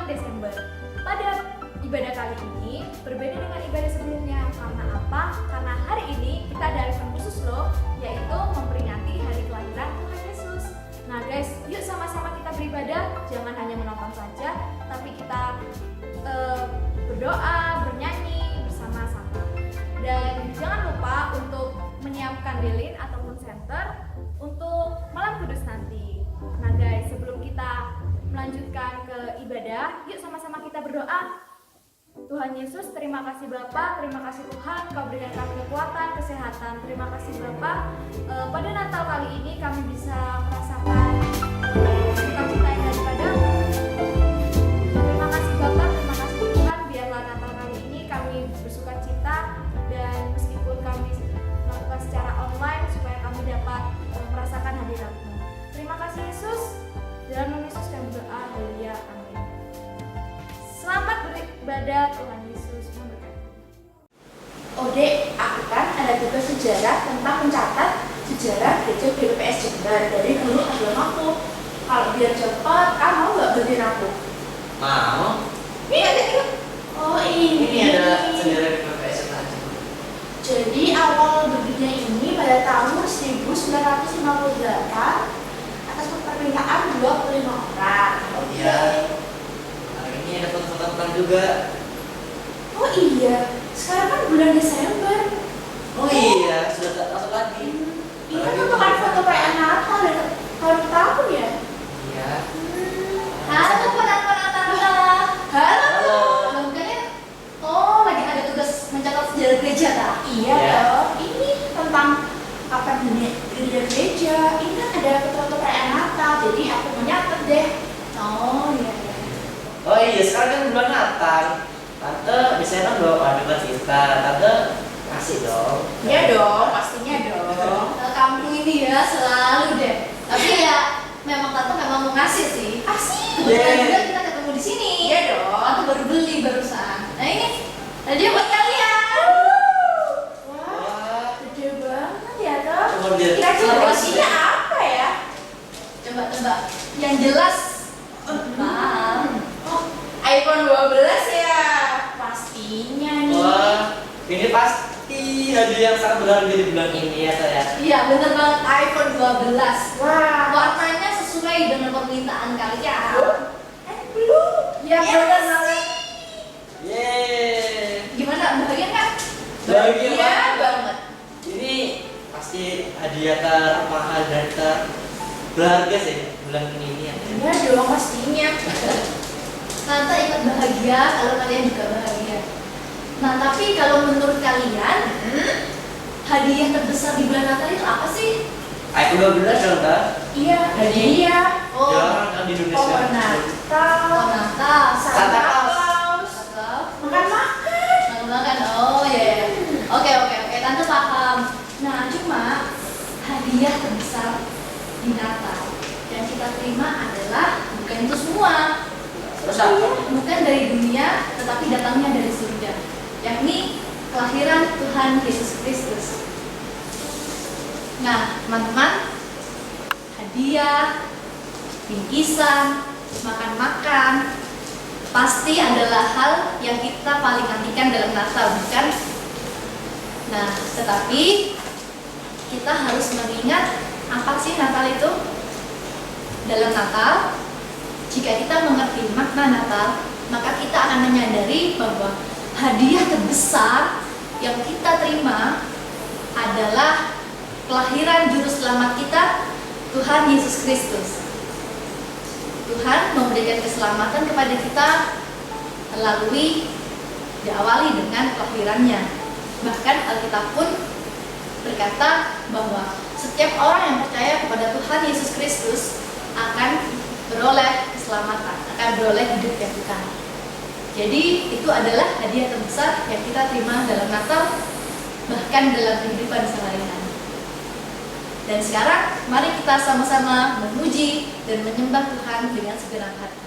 6 Desember. Pada ibadah kali ini berbeda dengan ibadah sebelumnya. Karena apa? Karena hari ini kita ada event khusus loh, yaitu memperingati hari kelahiran Tuhan Yesus. Nah guys, yuk sama-sama kita beribadah, jangan hanya menonton saja, tapi kita berdoa, bernyanyi bersama-sama. Dan jangan lupa untuk menyiapkan lilin ataupun senter untuk malam kudus nanti. Nah guys, sebelum kita melanjutkan ke ibadah, yuk sama-sama kita berdoa. Tuhan Yesus, terima kasih Bapa, terima kasih Tuhan, Kau berikan kami kekuatan, kesehatan. Terima kasih Bapa. Pada Natal kali ini kami bisa merasakan sukacita yang daripadamu. Terima kasih Bapa, terima kasih Tuhan. Biarlah Natal kali ini kami bersukacita, dan meskipun kami melakukan secara online supaya kami dapat merasakan hadirat-Mu. Terima kasih Yesus. Dalam nama Yesus kami berdoa, haleluya, amin. Selamat beribadah, Tuhan Yesus memberkati. Dek, aku kan ada tugas sejarah tentang mencatat sejarah gereja GPPS Jember dari dulu agamaku. Kalau biar cepat, kamu mau nggak bantuin aku? Mau? Iya, iya. Oh ini ada sejarah GPPS Jember. Jadi awal berdirinya ini pada tahun 1958 atas permintaan 25 orang. Iya. Hari ini ada foto-foto juga. Oh iya, sekarang kan bulan Desember. Oh iya, sudah tak masuk lagi. Ini kan merupakan foto perayaan Natal dan tahun ke tahun ya? Iya. Halo penonton Natal. Halo. Makanya, lagi ada tugas mencatat sejarah gereja tak? Iya Ya. dong. Ini tentang kapan gereja. Ini kan ada foto perayaan Natal, jadi aku mau nyatet deh. Oh iya. Oh iya, sekarang kan bulan Natal. Tante biasanya kan bawa kado kita. Tante kasih dong. Iya dong, pastinya dong. Kamu ini ya selalu deh. Tapi ya memang tante memang mau ngasih sih. Asik. Kebetulan juga kita ketemu di sini. Iya dong. Tante baru beli barusan. Nah ini hadiah buat kalian. Wah, gede banget ya toh. Coba lihat. Kira-kira isinya apa ya? Coba tebak. Yang jelas. iPhone 12 ya. Pastinya nih. Wah, ini pasti hadiah yang sangat berharga di bulan ini ya saya. Iya bener banget, iPhone 12. Wah, warnanya sesuai dengan permintaan kalian. Blue. Ya bener banget. Yeay. Gimana, bahagia nggak? Bahagia banget. Ini pasti hadiah termahal dan terberharga sih bulan ini ya. Iya dong pastinya. Tante ikut bahagia kalau kalian juga bahagia. Nah tapi kalau menurut kalian, hadiah terbesar di bulan Natal itu apa sih? iPhone 12 dong Kak? Iya, hadiah. Jangan kan di Indonesia. Pohon Natal, Santa Claus, makan. Oh ya. Oke, tante paham. Nah, cuma hadiah terbesar di Natal yang kita terima adalah bukan itu semua. Terus apa? Bukan dari dunia, tetapi datangnya dari surga, yakni kelahiran Tuhan Yesus Kristus. Nah, teman-teman, hadiah, bingkisan, makan-makan pasti adalah hal yang kita paling nantikan dalam Natal, bukan? Nah, tetapi kita harus mengingat apa sih Natal itu? Dalam Natal, jika kita mengerti makna Natal, maka kita akan menyadari bahwa hadiah terbesar yang kita terima adalah kelahiran juru selamat kita, Tuhan Yesus Kristus. Tuhan memberikan keselamatan kepada kita melalui diawali dengan kelahirannya. Bahkan Alkitab pun berkata bahwa setiap orang yang percaya kepada Tuhan Yesus Kristus akan beroleh keselamatan, akan beroleh hidup yang kekal. Jadi itu adalah hadiah terbesar yang kita terima dalam Natal, bahkan dalam kehidupan sehari-hari. Dan sekarang mari kita sama-sama memuji dan menyembah Tuhan dengan segenap hati.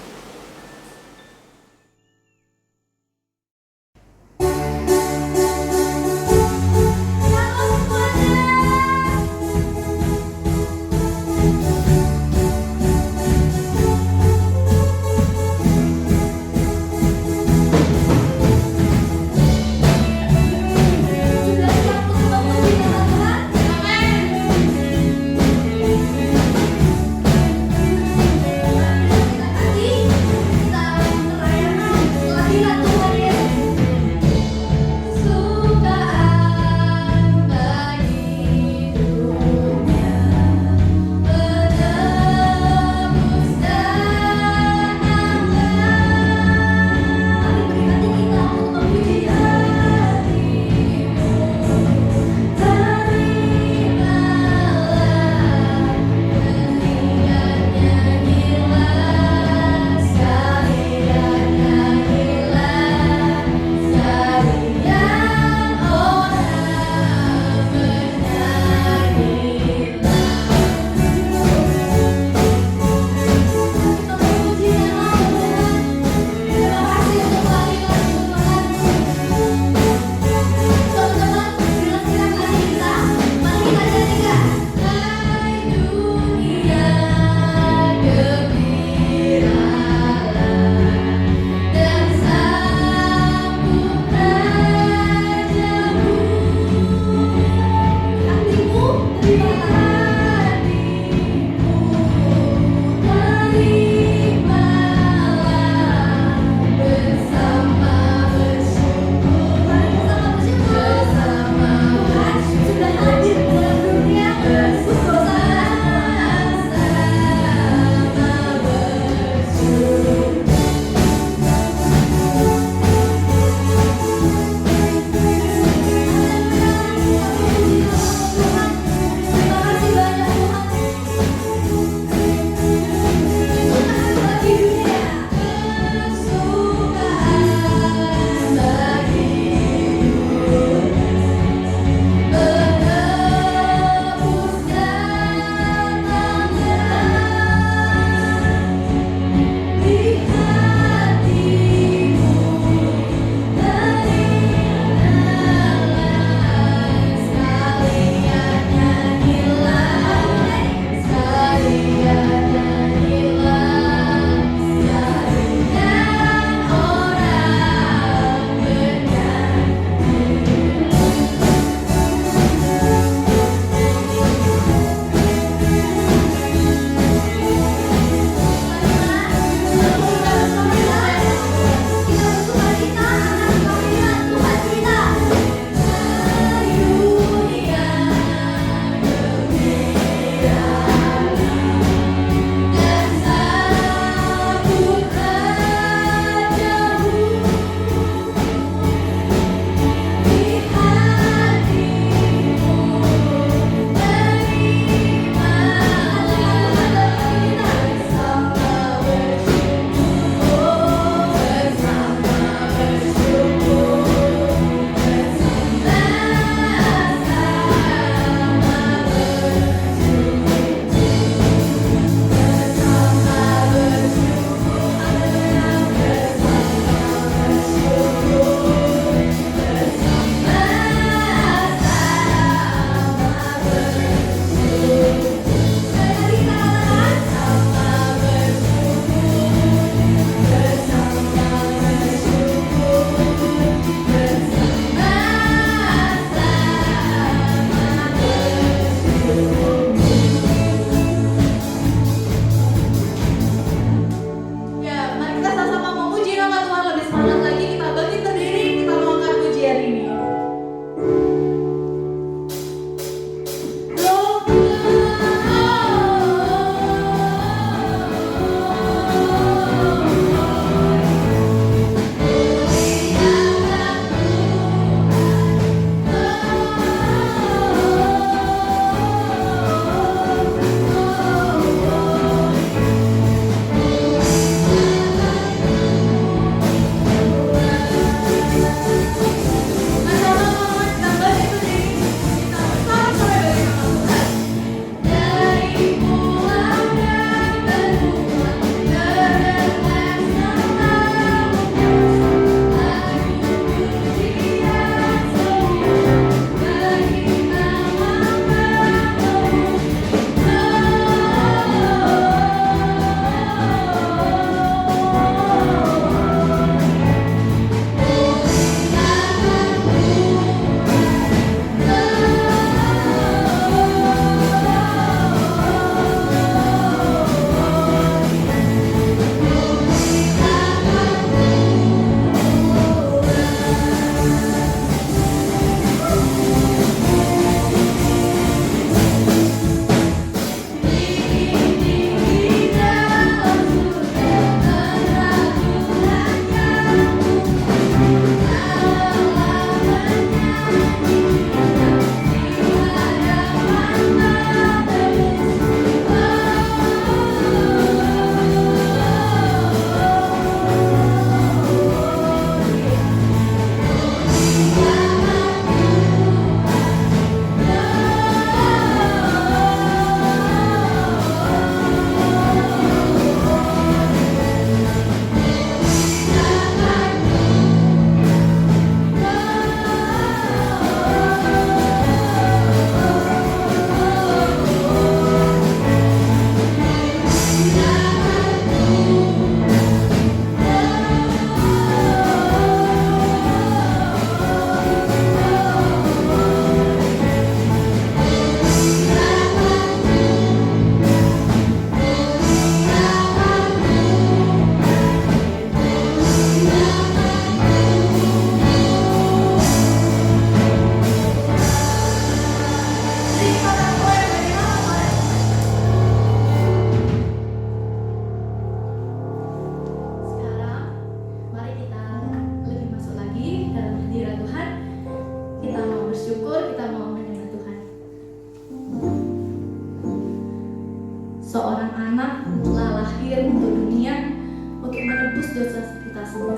menebus dosa kita semua.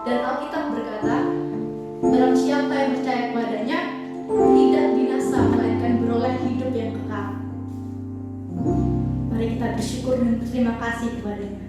Dan Alkitab berkata, barang siapa yang percaya kepadanya tidak binasa melainkan beroleh hidup yang kekal. Mari kita bersyukur dan berterima kasih kepadanya.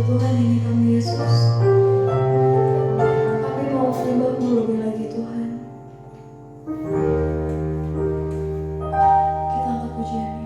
Tuhan, ini kami Yesus. Kami mau menyembah-Mu lebih lagi Tuhan. Kita angkat pujian.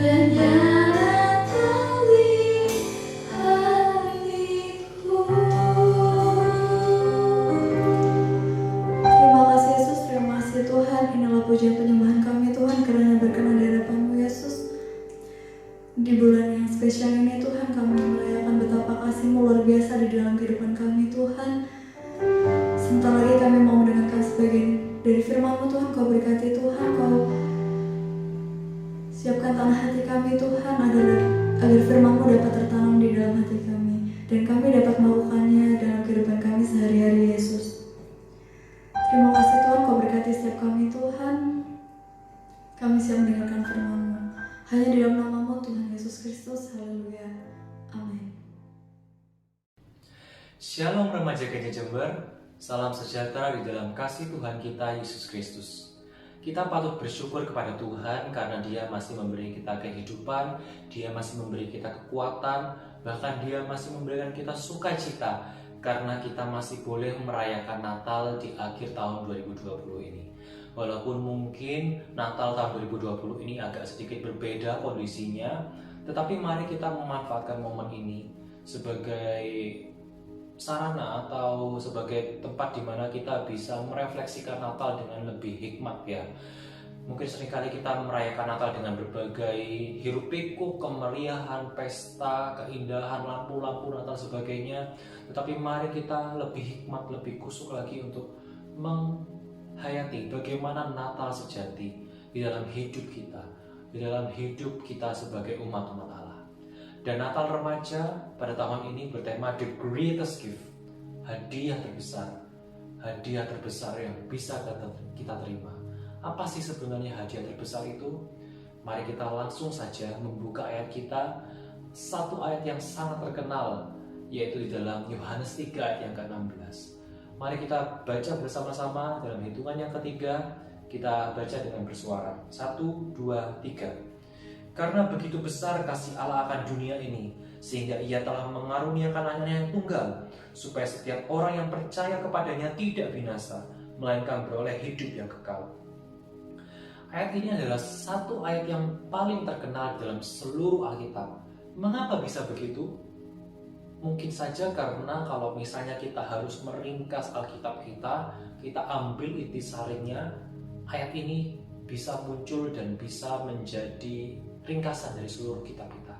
dan tiada tali hatiku. Terima kasih Yesus, terima kasih Tuhan. Inilah pujian penyembahan kami Tuhan, karena berkenan di hadapan-Mu Yesus. Di bulan yang spesial ini Tuhan, kami merayakan betapa kasih-Mu luar biasa di dalam kehidupan kami Tuhan. Sebentar lagi kami mau mendengarkan sebagian dari firman-Mu Tuhan. Kau berkati Tuhan, Kau siapkan tanah hati kami Tuhan, agar firman-Mu dapat tertanam di dalam hati kami, dan kami dapat melakukannya dalam kehidupan kami sehari-hari Yesus. Terima kasih Tuhan, Kau berkati setiap kami Tuhan. Kami siap mendengarkan firman-Mu. Hanya di dalam nama-Mu Tuhan Yesus Kristus. Haleluya. Amin. Shalom remaja Gereja Jember, salam sejahtera di dalam kasih Tuhan kita Yesus Kristus. Kita patut bersyukur kepada Tuhan karena Dia masih memberi kita kehidupan, Dia masih memberi kita kekuatan, bahkan Dia masih memberikan kita sukacita karena kita masih boleh merayakan Natal di akhir tahun 2020 ini. Walaupun mungkin Natal tahun 2020 ini agak sedikit berbeda kondisinya, tetapi mari kita memanfaatkan momen ini sebagai sarana atau sebagai tempat di mana kita bisa merefleksikan Natal dengan lebih hikmat ya. Mungkin seringkali kita merayakan Natal dengan berbagai hiruk pikuk, kemeriahan, pesta, keindahan, lampu-lampu Natal sebagainya. Tetapi mari kita lebih hikmat, lebih kusuk lagi untuk menghayati bagaimana Natal sejati di dalam hidup kita sebagai umat-umat Allah. Dan Natal remaja pada tahun ini bertema The Greatest Gift, hadiah terbesar yang bisa kita terima. Apa sih sebenarnya hadiah terbesar itu? Mari kita langsung saja membuka ayat kita, satu ayat yang sangat terkenal, yaitu di dalam Yohanes 3 ayat yang ke-16. Mari kita baca bersama-sama dalam hitungan yang ketiga, kita baca dengan bersuara. 1, 2, 3. Karena begitu besar kasih Allah akan dunia ini, sehingga Ia telah mengaruniakan anaknya yang tunggal, supaya setiap orang yang percaya kepadanya tidak binasa, melainkan beroleh hidup yang kekal. Ayat ini adalah satu ayat yang paling terkenal dalam seluruh Alkitab. Mengapa bisa begitu? Mungkin saja karena kalau misalnya kita harus meringkas Alkitab kita ambil intisarinya, ayat ini bisa muncul dan bisa menjadi ringkasan dari seluruh kitab kita.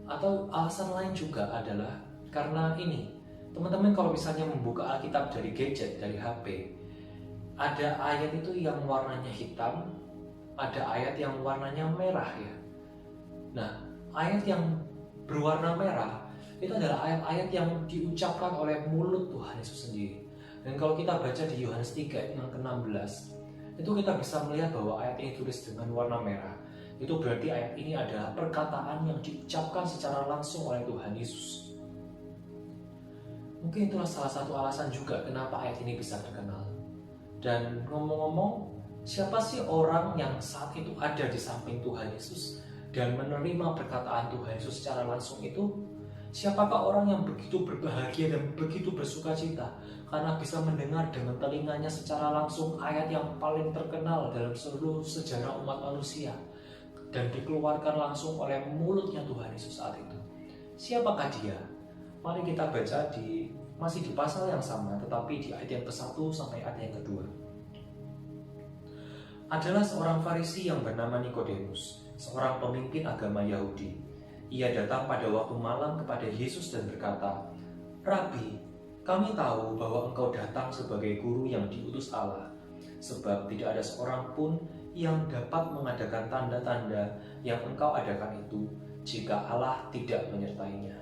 Atau alasan lain juga adalah karena ini, teman-teman kalau misalnya membuka Alkitab dari gadget, dari HP, ada ayat itu yang warnanya hitam, ada ayat yang warnanya merah ya. Nah, ayat yang berwarna merah itu adalah ayat-ayat yang diucapkan oleh mulut Tuhan Yesus sendiri. Dan kalau kita baca di Yohanes 3 yang ke-16, itu kita bisa melihat bahwa ayat ini tulis dengan warna merah. Itu berarti ayat ini adalah perkataan yang diucapkan secara langsung oleh Tuhan Yesus. Mungkin itulah salah satu alasan juga kenapa ayat ini bisa terkenal. Dan ngomong-ngomong, siapa sih orang yang saat itu ada di samping Tuhan Yesus dan menerima perkataan Tuhan Yesus secara langsung itu? Siapakah orang yang begitu berbahagia dan begitu bersukacita karena bisa mendengar dengan telinganya secara langsung ayat yang paling terkenal dalam seluruh sejarah umat manusia dan dikeluarkan langsung oleh mulutnya Tuhan Yesus saat itu? Siapakah dia? Mari kita baca masih di pasal yang sama, tetapi di ayat yang ke-1 sampai ayat yang ke-2. Adalah seorang Farisi yang bernama Nikodemus, seorang pemimpin agama Yahudi. Ia datang pada waktu malam kepada Yesus dan berkata, "Rabi, kami tahu bahwa engkau datang sebagai guru yang diutus Allah, sebab tidak ada seorang pun yang dapat mengadakan tanda-tanda yang engkau adakan itu, jika Allah tidak menyertainya."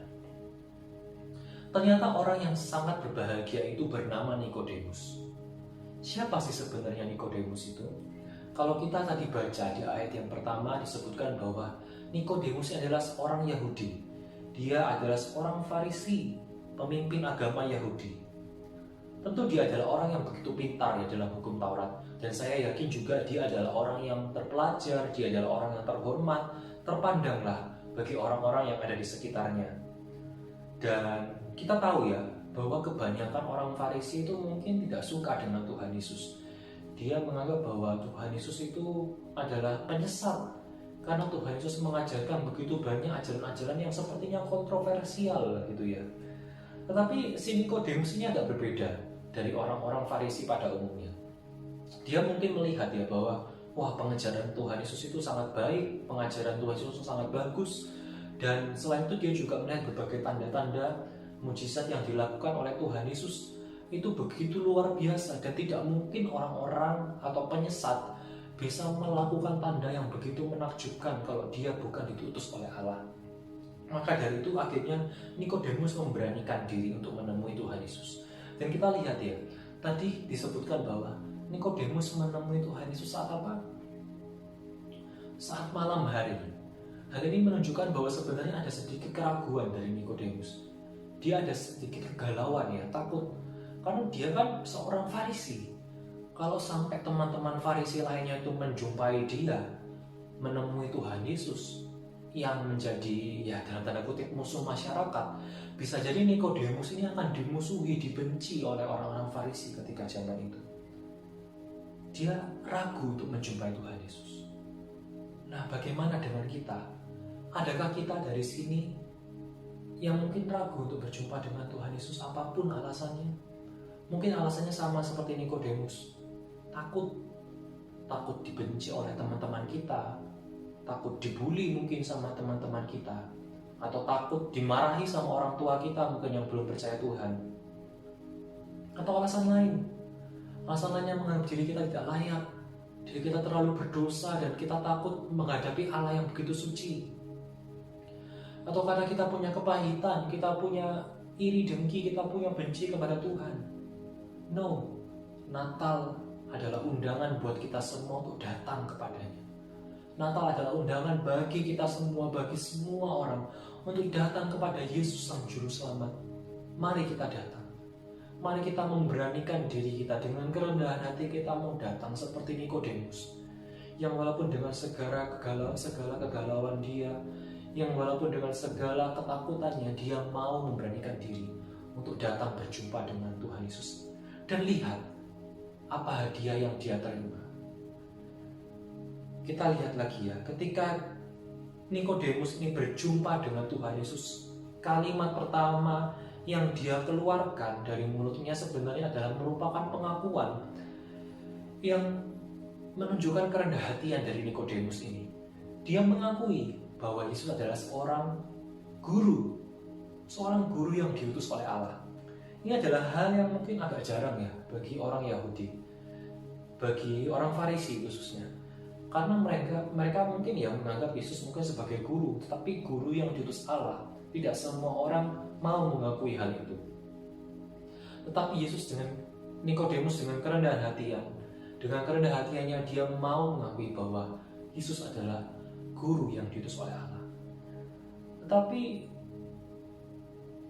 Ternyata orang yang sangat berbahagia itu bernama Nikodemus. Siapa sih sebenarnya Nikodemus itu? Kalau kita tadi baca di ayat yang pertama disebutkan bahwa Nikodemus adalah seorang Yahudi. Dia adalah seorang Farisi, pemimpin agama Yahudi. Tentu dia adalah orang yang begitu pintar ya dalam hukum Taurat. Dan saya yakin juga dia adalah orang yang terpelajar, dia adalah orang yang terhormat, terpandanglah bagi orang-orang yang ada di sekitarnya. Dan kita tahu ya, bahwa kebanyakan orang Farisi itu mungkin tidak suka dengan Tuhan Yesus. Dia menganggap bahwa Tuhan Yesus itu adalah penyesat Karena Tuhan Yesus mengajarkan begitu banyak ajaran-ajaran yang sepertinya kontroversial gitu ya. Tetapi si Nikodemus ini agak berbeda dari orang-orang Farisi pada umumnya. Dia mungkin melihat ya bahwa wah, pengajaran Tuhan Yesus itu sangat baik, pengajaran Tuhan Yesus sangat bagus, dan selain itu dia juga melihat berbagai tanda-tanda mujizat yang dilakukan oleh Tuhan Yesus itu begitu luar biasa, dan tidak mungkin orang-orang atau penyesat bisa melakukan tanda yang begitu menakjubkan kalau dia bukan diutus oleh Allah. Maka dari itu akhirnya Nikodemus memberanikan diri untuk menemui Tuhan Yesus. Dan kita lihat ya, tadi disebutkan bahwa Nikodemus menemui Tuhan Yesus saat apa? Saat malam hari. Hal ini menunjukkan bahwa sebenarnya ada sedikit keraguan dari Nikodemus. Dia ada sedikit kegalauan ya, takut. Karena dia kan seorang Farisi. Kalau sampai teman-teman Farisi lainnya itu menjumpai dia, menemui Tuhan Yesus yang menjadi ya dalam tanda kutip musuh masyarakat, bisa jadi Nikodemus ini akan dimusuhi, dibenci oleh orang-orang Farisi ketika zaman itu. Dia ragu untuk menjumpai Tuhan Yesus. Nah, bagaimana dengan kita? Adakah kita dari sini yang mungkin ragu untuk berjumpa dengan Tuhan Yesus apapun alasannya? Mungkin alasannya sama seperti Nikodemus. Takut dibenci oleh teman-teman kita, takut dibully mungkin sama teman-teman kita, atau takut dimarahi sama orang tua kita mungkin yang belum percaya Tuhan. Atau alasan lainnya menganggap diri kita tidak layak, diri kita terlalu berdosa, dan kita takut menghadapi Allah yang begitu suci. Atau karena kita punya kepahitan, kita punya iri dengki, kita punya benci kepada Tuhan. No, Natal adalah undangan buat kita semua untuk datang kepadanya. Natal adalah undangan bagi kita semua, bagi semua orang untuk datang kepada Yesus Sang Juru Selamat. Mari kita datang. Mari kita memberanikan diri kita dengan kerendahan hati, kita mau datang seperti Nikodemus, yang walaupun dengan segala kegalauan dia, yang walaupun dengan segala ketakutannya, dia mau memberanikan diri untuk datang berjumpa dengan Tuhan Yesus. Dan lihat apa hadiah yang dia terima. Kita lihat lagi ya, ketika Nikodemus ini berjumpa dengan Tuhan Yesus, kalimat pertama yang dia keluarkan dari mulutnya sebenarnya adalah merupakan pengakuan yang menunjukkan kerendahan hatian dari Nikodemus ini. Dia mengakui bahwa Yesus adalah seorang guru yang diutus oleh Allah. Ini adalah hal yang mungkin agak jarang ya bagi orang Yahudi, bagi orang Farisi khususnya, karena mereka mungkin ya menganggap Yesus mungkin sebagai guru, tetapi guru yang diutus Allah. Tidak semua orang mau mengakui hal itu. Tetapi Yesus dengan Nikodemus dengan kerendahan hatiannya dia mau mengakui bahwa Yesus adalah guru yang diutus oleh Allah. Tetapi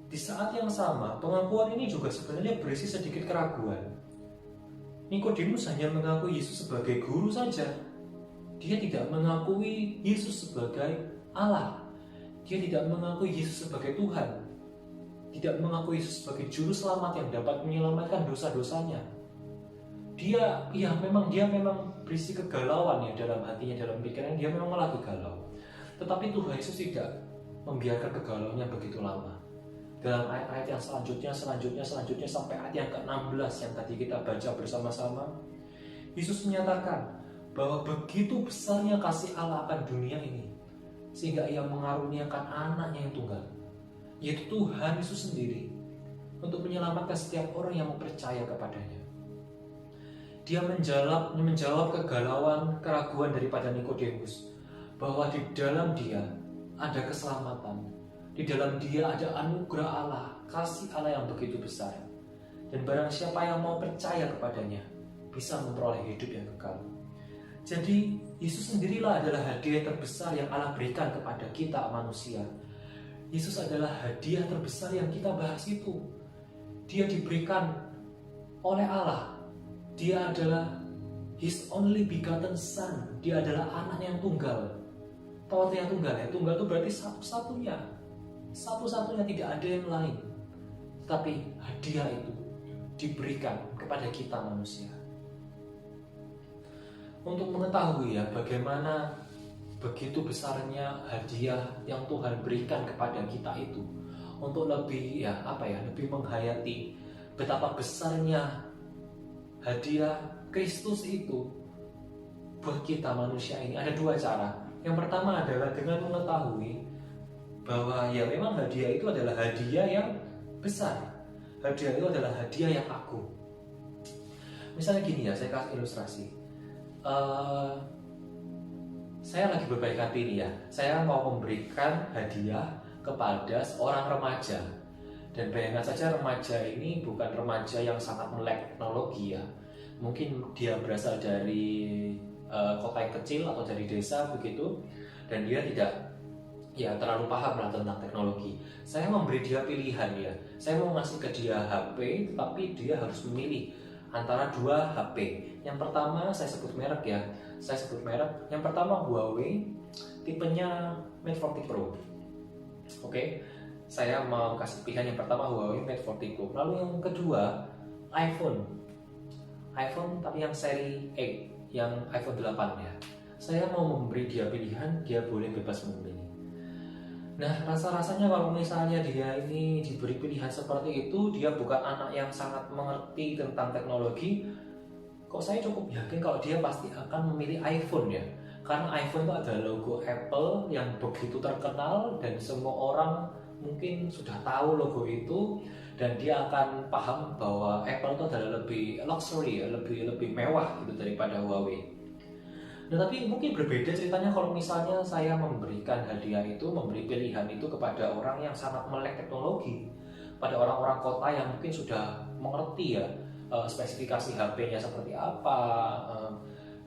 di saat yang sama, pengakuan ini juga sebenarnya berisi sedikit keraguan. Nikodemus hanya mengakui Yesus sebagai guru saja. Dia tidak mengakui Yesus sebagai Allah. Dia tidak mengakui Yesus sebagai Tuhan, tidak mengakui Yesus sebagai juru selamat yang dapat menyelamatkan dosa-dosanya. Dia memang berisi kegalauan ya dalam hatinya, dalam pikirannya, dia memang lagi galau. Tetapi Tuhan Yesus tidak membiarkan kegalauannya begitu lama. Dalam ayat-ayat yang selanjutnya sampai ayat yang ke-16 yang tadi kita baca bersama-sama, Yesus menyatakan bahwa begitu besarnya kasih Allah akan dunia ini, sehingga ia mengaruniakan anaknya yang tunggal, yaitu Tuhan Yesus sendiri, untuk menyelamatkan setiap orang yang mau percaya kepadanya. Dia menjawab kegalauan, keraguan daripada Nikodemus, bahwa di dalam dia ada keselamatan, di dalam dia ada anugerah Allah, kasih Allah yang begitu besar, dan barang siapa yang mau percaya kepadanya bisa memperoleh hidup yang kekal. Jadi Yesus sendirilah adalah hadiah terbesar yang Allah berikan kepada kita manusia. Yesus adalah hadiah terbesar yang kita bahas itu. Dia diberikan oleh Allah. Dia adalah His only begotten Son. Dia adalah anaknya yang tunggal. Tahu artinya tunggal ya? Tunggal itu berarti satu-satunya. Satu-satunya, tidak ada yang lain. Tapi hadiah itu diberikan kepada kita manusia. Untuk mengetahui ya bagaimana begitu besarnya hadiah yang Tuhan berikan kepada kita itu, untuk lebih lebih menghayati betapa besarnya hadiah Kristus itu buat kita manusia ini. Ada dua cara. Yang pertama adalah dengan mengetahui bahwa ya memang hadiah itu adalah hadiah yang besar. Hadiah itu adalah hadiah yang agung. Misalnya gini ya, saya kasih ilustrasi. Saya lagi berbaik hati nih ya. Saya mau memberikan hadiah kepada seorang remaja. Dan bayangkan saja remaja ini bukan remaja yang sangat melek teknologi ya. Mungkin dia berasal dari kota yang kecil atau dari desa begitu, dan dia tidak terlalu paham lah tentang teknologi. Saya memberi dia pilihan ya. Saya mau ngasih ke dia HP, tapi dia harus memilih antara dua HP. Yang pertama saya sebut merek ya. Yang pertama Huawei, tipenya Mate 40 Pro. Oke. Saya mau kasih pilihan yang pertama Huawei Mate 40 Pro. Lalu yang kedua iPhone tapi yang seri 8, yang iPhone 8 ya. Saya mau memberi dia pilihan, dia boleh bebas memilih. Nah, rasa-rasanya kalau misalnya dia ini diberi pilihan seperti itu, dia bukan anak yang sangat mengerti tentang teknologi, kok saya cukup yakin kalau dia pasti akan memilih iPhone ya. Karena iPhone itu ada logo Apple yang begitu terkenal dan semua orang mungkin sudah tahu logo itu, dan dia akan paham bahwa Apple itu adalah lebih luxury ya, lebih mewah gitu daripada Huawei. Nah, tapi mungkin berbeda ceritanya kalau misalnya saya memberikan hadiah itu, memberi pilihan itu kepada orang yang sangat melek teknologi, pada orang-orang kota yang mungkin sudah mengerti ya spesifikasi HP-nya seperti apa,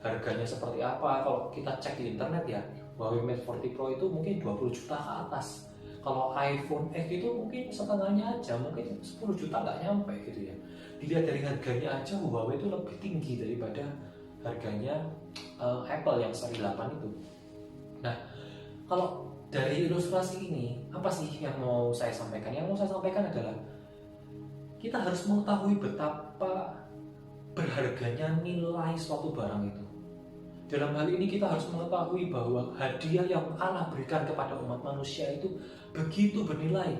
harganya seperti apa. Kalau kita cek di internet ya, Huawei Mate 40 Pro itu mungkin 20 juta ke atas. Kalau iPhone X itu mungkin setengahnya aja, mungkin 10 juta nggak nyampe gitu ya. Dilihat dari harganya aja, Huawei itu lebih tinggi daripada harganya Apple yang seri 8 itu. Nah, kalau dari ilustrasi ini, apa sih yang mau saya sampaikan? Yang mau saya sampaikan adalah kita harus mengetahui betapa berharganya nilai suatu barang itu. Dalam hal ini kita harus mengetahui bahwa hadiah yang Allah berikan kepada umat manusia itu begitu bernilai.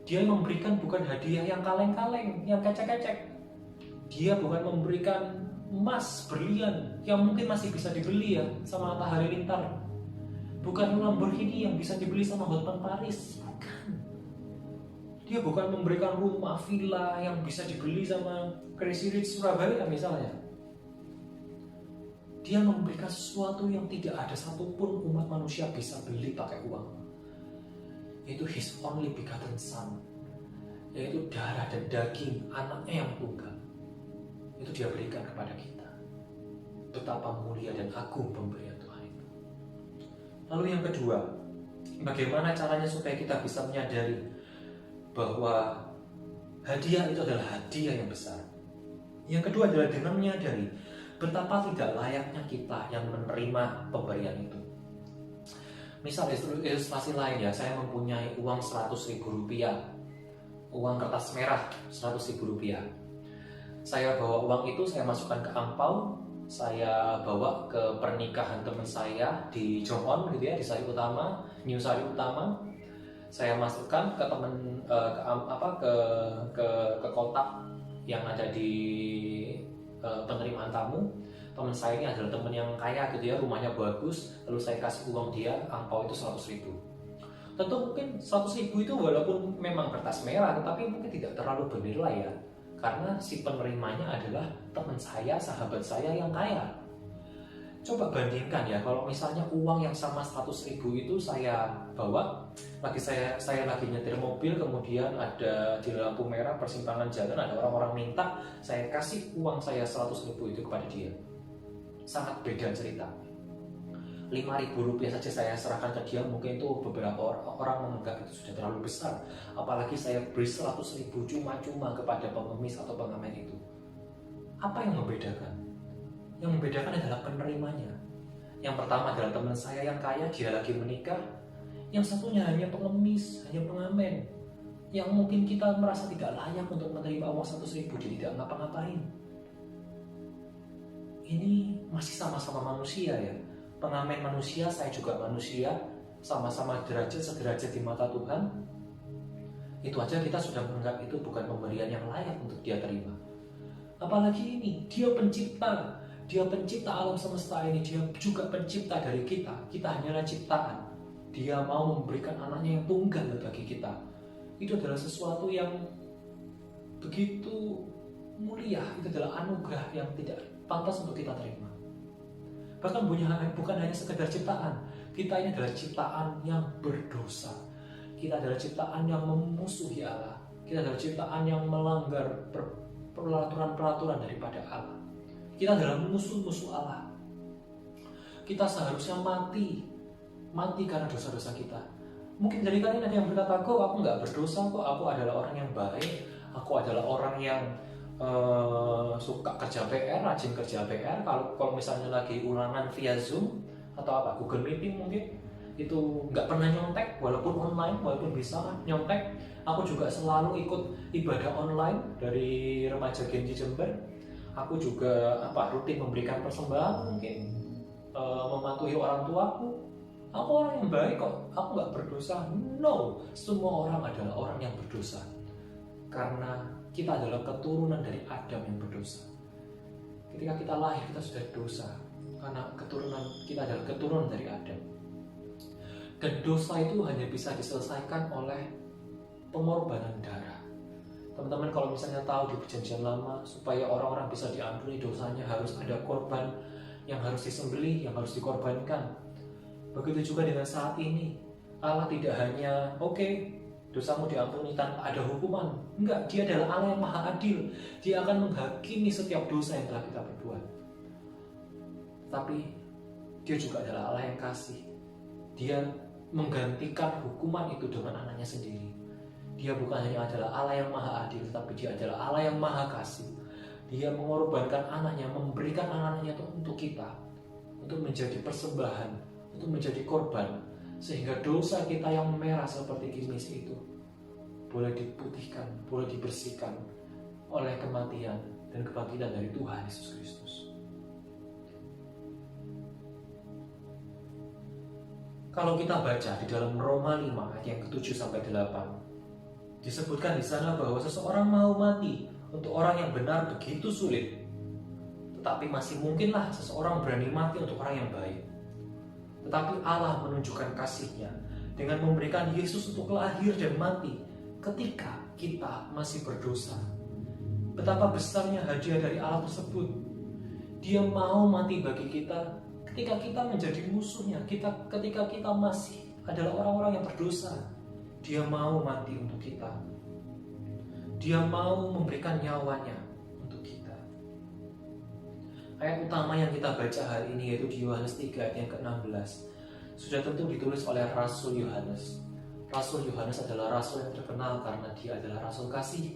Dia memberikan bukan hadiah yang kaleng-kaleng, yang kecek-kecek. Dia bukan memberikan emas, berlian yang mungkin masih bisa dibeli ya sama Matahari Lintar. Bukan Lamborghini yang bisa dibeli sama Hotman Paris, bukan. Dia bukan memberikan rumah, villa yang bisa dibeli sama Crazy Rich Surabaya misalnya. Dia memberikan sesuatu yang tidak ada satupun umat manusia bisa beli pakai uang. Itu His only begotten Son, yaitu darah dan daging anaknya yang tunggal. Itu dia berikan kepada kita. Betapa mulia dan agung pemberian Tuhan itu. Lalu yang kedua, bagaimana caranya supaya kita bisa menyadari bahwa hadiah itu adalah hadiah yang besar. Yang kedua adalah dengan menyadari betapa tidak layaknya kita yang menerima pemberian itu. Misal ilustrasi lain ya, saya mempunyai uang 100.000 rupiah, uang kertas merah 100.000 rupiah. Saya bawa uang itu, saya masukkan ke angpau, saya bawa ke pernikahan teman saya di Jongon gitu ya, di Sari Utama, New Sari Utama. Saya masukkan ke teman ke kotak yang ada di penerimaan tamu. Teman saya ini adalah teman yang kaya gitu ya, rumahnya bagus, lalu saya kasih uang dia, angpau itu 100.000. Tentu mungkin 100.000 itu walaupun memang kertas merah, tetapi mungkin tidak terlalu bernilai ya, karena si penerimanya adalah teman saya, sahabat saya yang kaya. Coba bandingkan ya, kalau misalnya uang yang sama 100.000 itu saya bawa, saya lagi nyetir mobil, kemudian ada di lampu merah persimpangan jalan, ada orang-orang minta, saya kasih uang saya 100.000 itu kepada dia. Sangat beda cerita. 5.000 rupiah saja saya serahkan ke dia, mungkin itu beberapa orang menganggap itu sudah terlalu besar. Apalagi saya beri 100.000 cuma-cuma kepada pengemis atau pengamen itu. Apa yang membedakan? Yang membedakan adalah penerimanya. Yang pertama adalah teman saya yang kaya, dia lagi menikah. Yang satunya hanya pengemis, hanya pengamen, yang mungkin kita merasa tidak layak untuk menerima uang 100.000, dia tidak ngapa-ngapain. Ini masih sama-sama manusia ya, pengamen manusia, saya juga manusia, sama-sama sederajat di mata Tuhan. Itu aja kita sudah menganggap itu bukan pemberian yang layak untuk dia terima. Apalagi ini, dia pencipta alam semesta ini, dia juga pencipta dari kita. Kita hanyalah ciptaan. Dia mau memberikan anaknya yang tunggal bagi kita. Itu adalah sesuatu yang begitu mulia, itu adalah anugerah yang tidak pantas untuk kita terima. Bahkan bukan hanya sekedar ciptaan, kita ini adalah ciptaan yang berdosa. Kita adalah ciptaan yang memusuhi Allah. Kita adalah ciptaan yang melanggar peraturan-peraturan daripada Allah. Kita adalah musuh-musuh Allah. Kita seharusnya mati karena dosa-dosa kita. Mungkin dari kalian ada yang berkata, kok aku nggak berdosa, kok aku adalah orang yang baik, aku adalah orang yang suka kerja PR, rajin kerja PR. Kalau misalnya lagi ulangan via Zoom atau Google Meeting mungkin itu nggak pernah nyontek, walaupun online, walaupun bisa nyontek. Aku juga selalu ikut ibadah online dari remaja Genji Jember. Aku juga rutin memberikan persembahan, mungkin mematuhi orang tuaku. Aku orang yang baik kok, aku nggak berdosa. No, semua orang adalah orang yang berdosa. Karena kita adalah keturunan dari Adam yang berdosa. Ketika kita lahir, kita sudah dosa. Karena kita adalah keturunan dari Adam. Dan dosa itu hanya bisa diselesaikan oleh pengorbanan darah. Teman-teman kalau misalnya tahu di perjanjian lama, supaya orang-orang bisa diampuni dosanya harus ada korban yang harus disembelih, yang harus dikorbankan. Begitu juga dengan saat ini. Allah tidak hanya, dosamu diampuni tanpa ada hukuman. Enggak, dia adalah Allah yang maha adil. Dia akan menghakimi setiap dosa yang telah kita perbuat. Tapi dia juga adalah Allah yang kasih. Dia menggantikan hukuman itu dengan anaknya sendiri. Dia bukan hanya adalah Allah yang maha adil, tapi dia adalah Allah yang maha kasih. Dia mengorbankan anaknya, memberikan anaknya itu untuk kita, untuk menjadi persembahan, untuk menjadi korban, sehingga dosa kita yang merah seperti kimis itu boleh diputihkan, boleh dibersihkan oleh kematian dan kebangkitan dari Tuhan Yesus Kristus. Kalau kita baca di dalam Roma 5 ayat yang ke-7 sampai 8, disebutkan di sana bahwa seseorang mau mati untuk orang yang benar begitu sulit, tetapi masih mungkinlah seseorang berani mati untuk orang yang baik. Tetapi Allah menunjukkan kasih-Nya dengan memberikan Yesus untuk lahir dan mati ketika kita masih berdosa. Betapa besarnya hadiah dari Allah tersebut. Dia mau mati bagi kita ketika kita menjadi musuhnya, ketika kita masih adalah orang-orang yang berdosa. Dia mau mati untuk kita. Dia mau memberikan nyawanya untuk kita. Ayat utama yang kita baca hari ini yaitu di Yohanes 3 ayat yang ke-16. Sudah tentu ditulis oleh Rasul Yohanes. Rasul Yohanes adalah rasul yang terkenal karena dia adalah rasul kasih.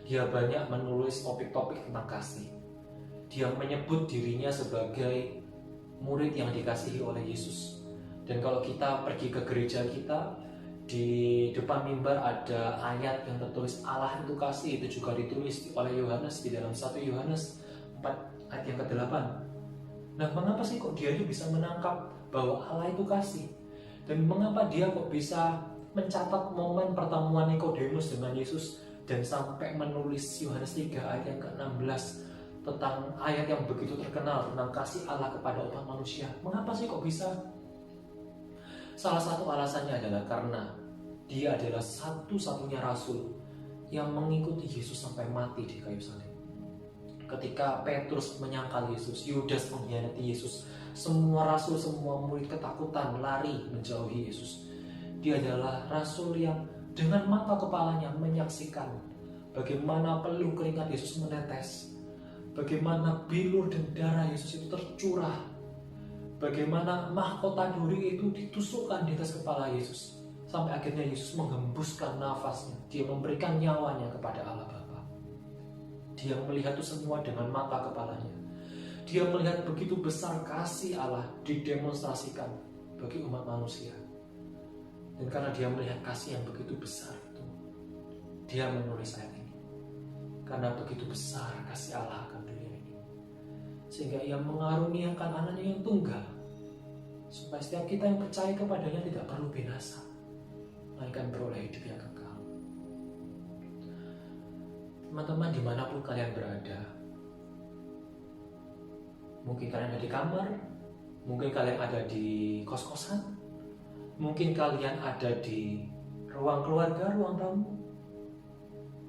Dia banyak menulis topik-topik tentang kasih. Dia menyebut dirinya sebagai murid yang dikasihi oleh Yesus. Dan kalau kita pergi ke gereja kita, di depan mimbar ada ayat yang tertulis Allah itu kasih. Itu juga ditulis oleh Yohanes di dalam 1 Yohanes 4 ayat yang ke-8. Nah, mengapa sih kok dia itu bisa menangkap bahwa Allah itu kasih? Dan mengapa dia kok bisa mencatat momen pertemuan Nikodemus dengan Yesus dan sampai menulis Yohanes 3 ayat yang ke-16 tentang ayat yang begitu terkenal tentang kasih Allah kepada umat manusia? Mengapa sih kok bisa? Salah satu alasannya adalah karena dia adalah satu-satunya rasul yang mengikuti Yesus sampai mati di kayu salib. Ketika Petrus menyangkal Yesus, Yudas mengkhianati Yesus, semua rasul, semua murid ketakutan lari menjauhi Yesus. Dia adalah rasul yang dengan mata kepalanya menyaksikan bagaimana peluh keringat Yesus menetes, bagaimana bilur dan darah Yesus itu tercurah, bagaimana mahkota duri itu ditusukkan di atas kepala Yesus, sampai akhirnya Yesus menghembuskan nafasnya. Dia memberikan nyawanya kepada Allah Bapa. Dia melihat itu semua dengan mata kepalanya. Dia melihat begitu besar kasih Allah didemonstrasikan bagi umat manusia. Dan karena dia melihat kasih yang begitu besar itu, dia menulis ayat ini. Karena begitu besar kasih Allah akan dunia ini, sehingga ia mengaruniakan anaknya yang tunggal, supaya setiap kita yang percaya kepadanya tidak perlu binasa, melainkan beroleh hidup yang kekal. Teman-teman, dimanapun kalian berada, mungkin kalian ada di kamar, mungkin kalian ada di kos-kosan, mungkin kalian ada di ruang keluarga, ruang tamu,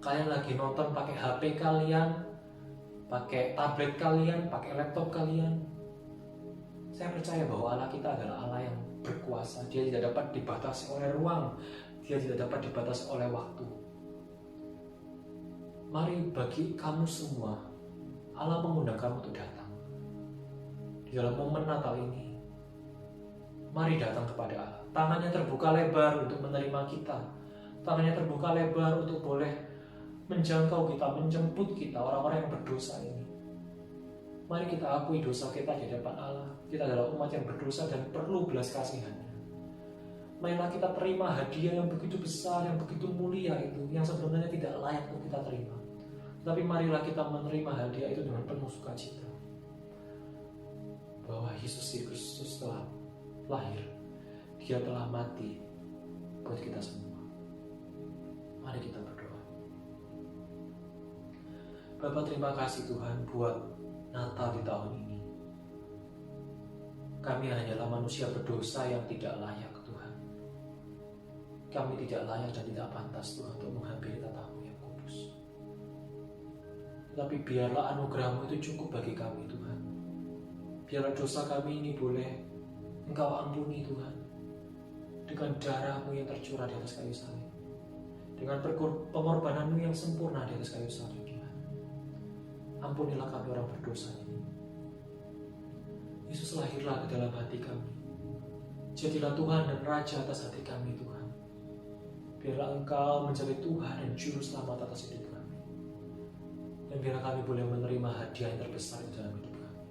kalian lagi nonton pakai HP kalian, pakai tablet kalian, pakai laptop kalian. Saya percaya bahwa Allah kita adalah Allah yang berkuasa. Dia tidak dapat dibatasi oleh ruang, Dia tidak dapat dibatasi oleh waktu. Mari bagi kamu semua, Allah mengundang kamu untuk datang. Di dalam momen Natal ini, mari datang kepada Allah. Tangannya terbuka lebar untuk menerima kita. Tangannya terbuka lebar untuk boleh menjangkau kita, menjemput kita, orang-orang yang berdosa ini. Mari kita akui dosa kita di hadapan Allah. Kita adalah umat yang berdosa dan perlu belas kasihan-Nya. Marilah kita terima hadiah yang begitu besar, yang begitu mulia itu, yang sebenarnya tidak layak untuk kita terima. Tapi marilah kita menerima hadiah itu dengan penuh sukacita. Bahwa Yesus Kristus telah lahir, Dia telah mati buat kita semua. Mari kita berdoa. Bapa, terima kasih Tuhan buat Natal di tahun ini. Kami hanyalah manusia berdosa yang tidak layak, Tuhan. Kami tidak layak dan tidak pantas, Tuhan, untuk menghampiri tatamu yang kudus. Tapi biarlah anugerah-Mu itu cukup bagi kami, Tuhan. Biarlah dosa kami ini boleh Engkau ampuni, Tuhan, dengan darah-Mu yang tercurah di atas kayu salib, dengan pengorbanan-Mu yang sempurna di atas kayu salib. Ampunilah kami orang berdosa ini. Yesus, lahirlah ke dalam hati kami. Jadilah Tuhan dan Raja atas hati kami, Tuhan. Biarlah Engkau menjadi Tuhan dan Juru Selamat atas hidup kami. Dan biarlah kami boleh menerima hadiah yang terbesar di dalam hidup kami.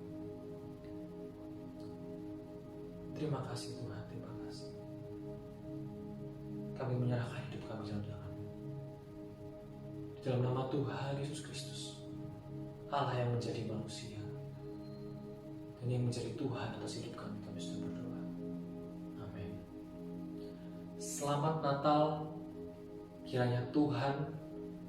Terima kasih Tuhan, terima kasih. Kami menyerahkan hidup kami dalam tangan-Mu. Di dalam nama Tuhan Yesus Kristus, Allah yang menjadi manusia dan yang menjadi Tuhan atas hidup kami sudah berdoa. Amin. Selamat Natal. Kiranya Tuhan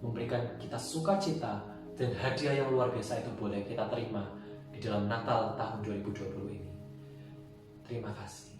memberikan kita sukacita dan hadiah yang luar biasa itu boleh kita terima di dalam Natal tahun 2020 ini. Terima kasih.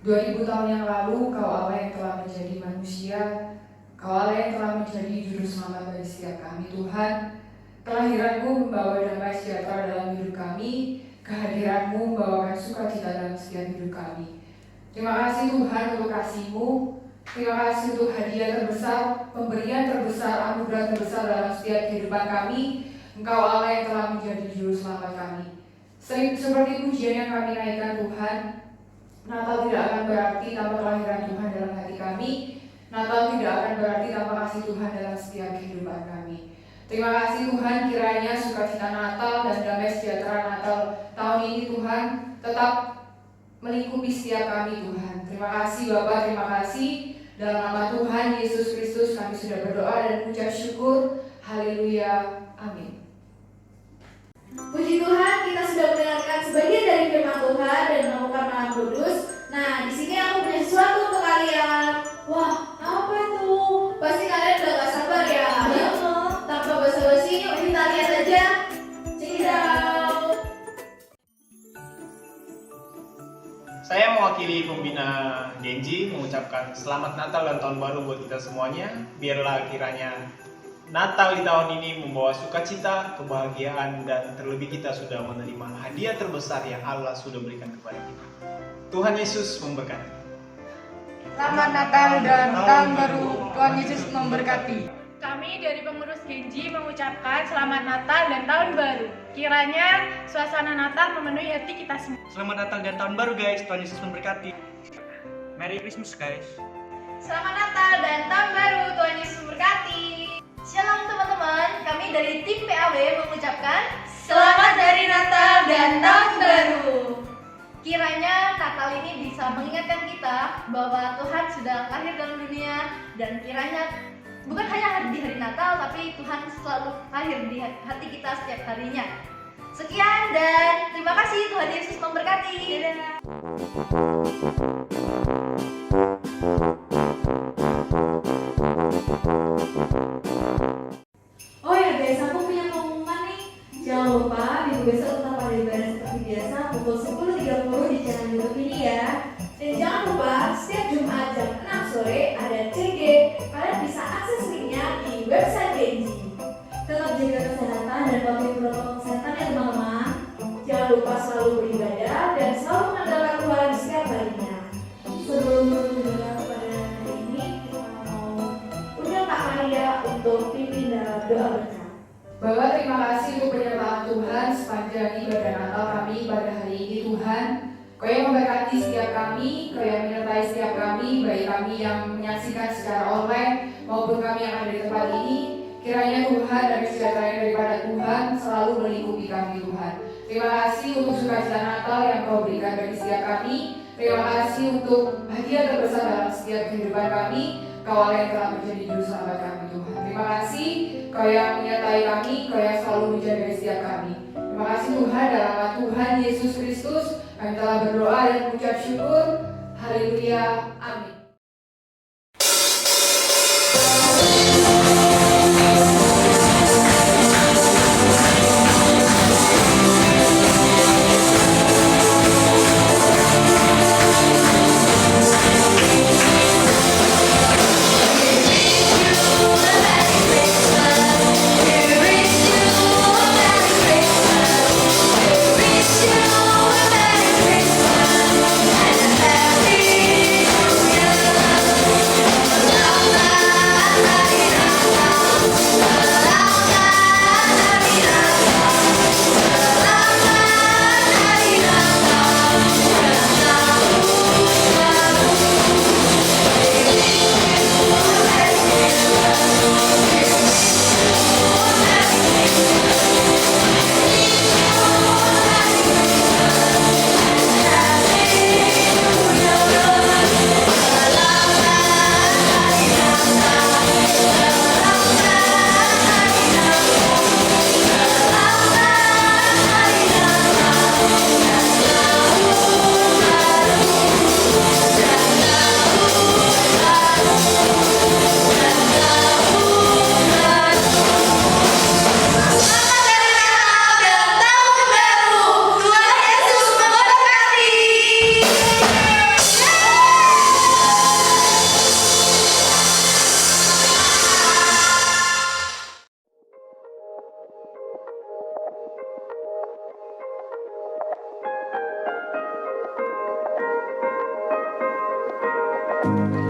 2000 tahun yang lalu, Kau Allah yang telah menjadi manusia, Kau Allah yang telah menjadi juru selamat bagi setiap kami. Tuhan, kelahiran-Mu membawa damai sejahtera dalam hidup kami, kehadiran-Mu membawakan sukacita dalam setiap hidup kami. Terima kasih Tuhan untuk kasih-Mu, terima kasih untuk hadiah terbesar, pemberian terbesar, anugerah terbesar dalam setiap kehidupan kami. Engkau Allah yang telah menjadi juru selamat kami. Seperti pujian yang kami naikkan Tuhan, Natal tidak akan berarti tanpa kelahiran Tuhan dalam hati kami. Natal tidak akan berarti tanpa kasih Tuhan dalam setiap kehidupan kami. Terima kasih Tuhan, kiranya sukacita Natal dan damai sejahtera Natal tahun ini Tuhan tetap melingkupi setiap kami Tuhan. Terima kasih Bapa, terima kasih. Dalam nama Tuhan Yesus Kristus kami sudah berdoa dan mengucap syukur. Haleluya. Amin. Puji Tuhan, kita sudah mendengarkan sebagian dari firman Tuhan dan melakukan malam kudus. Nah, di sini aku punya sesuatu untuk kalian. Wah, apa tuh? Pasti kalian udah gak sabar ya? Iya. Tanpa basa-basi, yuk kita lihat aja. Check it out. Saya mewakili pembina Genji mengucapkan selamat Natal dan Tahun Baru buat kita semuanya. Biarlah kiranya Natal di tahun ini membawa sukacita, kebahagiaan, dan terlebih kita sudah menerima hadiah terbesar yang Allah sudah berikan kepada kita. Tuhan Yesus memberkati. Selamat Natal dan Tahun Baru. Tuhan Yesus memberkati. Kami dari pengurus Genji mengucapkan selamat Natal dan Tahun Baru. Kiranya suasana Natal memenuhi hati kita semua. Selamat Natal dan Tahun Baru guys, Tuhan Yesus memberkati. Merry Christmas guys. Selamat Natal dan Tahun Baru, Tuhan Yesus memberkati. Shalom teman-teman, kami dari tim PAW mengucapkan Selamat Hari Natal dan Tahun Baru. Kiranya Natal ini bisa mengingatkan kita bahwa Tuhan sudah lahir dalam dunia, dan kiranya bukan hanya di hari Natal, tapi Tuhan selalu lahir di hati kita setiap harinya. Sekian dan terima kasih, Tuhan Yesus memberkati. Dadah. Oh ya guys, aku punya pengumuman nih. Jangan lupa minggu besok tetap ada ibadah seperti biasa pukul 10.30 di channel YouTube ini ya. Dan jangan lupa setiap Jumat jam 6 sore ada CG. Kalian bisa akses linknya di website Genji. Tetap jaga kesehatan dan patuhi protokol kesehatan ya teman-teman. Jangan lupa selalu beribadah dan selalu mengandalkan Tuhan setiap harinya. Sebelum berbicara kepada hari ini, kita mau undang Kak Maria untuk pimpin dalam doa berkat. Bapak, terima kasih untuk penyertaan Tuhan sepanjang ibadah Natal kami pada hari ini Tuhan. Kau yang memberkati setiap kami, Kau yang menyertai setiap kami, baik kami yang menyaksikan secara online maupun kami yang ada di tempat ini. Kiranya Tuhan dan kesejahteraan daripada Tuhan selalu melingkupi kami Tuhan. Terima kasih untuk sukacita Natal yang Kau berikan bagi setiap kami. Terima kasih untuk hadiah terbesar dalam setiap kehidupan kami. Kau Allah yang telah menjadi juru selamat kami Tuhan. Terima kasih Kau yang menyertai kami, Kau yang selalu menjaga setiap kami. Terima kasih Tuhan, dalam nama Tuhan Yesus Kristus kami telah berdoa dan mengucap syukur. Haleluya. Amin. Wish you a Merry Christmas and a Happy New Year. Tuhan.